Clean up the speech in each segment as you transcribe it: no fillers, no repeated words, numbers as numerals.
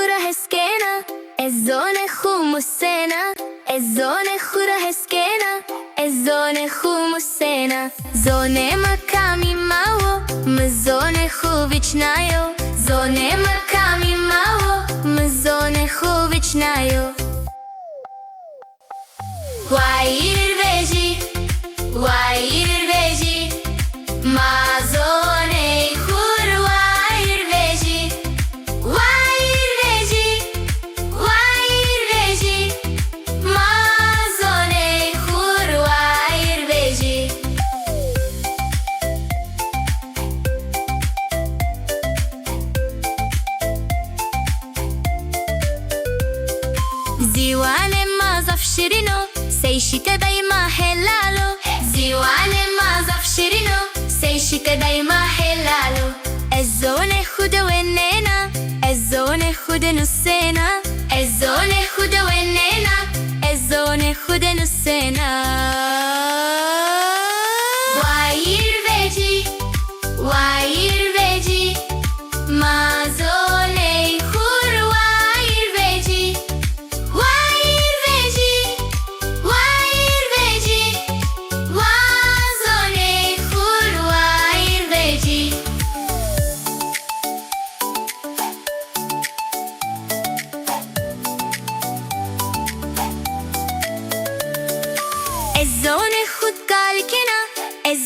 خورا هسکنا زونه خو musena زونه خورا هسکنا زونه خو musena zonê ma kamî mawo zone خو vîcnayo zonê ma kamî mawo zone خو vecînayo Wayîr vejî Wayîr vejî ma zonê xo'r Wayîr vejî Wayîr vejî Wayîr vejî ma zonê xo'r Wayîr vejî Zîwane ma şîrîno şitê ma helalo Zîwane ma şîrîno şitê ma helalo zonê xo'd wenena zonê xo'd nusena zonê xo'd wenena zonê xo'd nusena Wayîr vejî Wayîr vejî ma zonê xo'r Wayîr vejî Wayîr vejî Wayîr vejî ma zonê xo'r Wayîr vejî zonê xo'd kalikena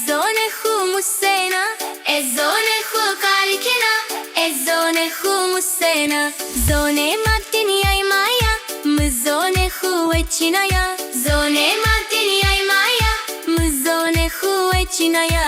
zonê xo musena zonê xo kalikena zonê xo musena zonê ma dînyay maya zonê xo weçînaya zonê ma dînyay maya zonê xo weçînaya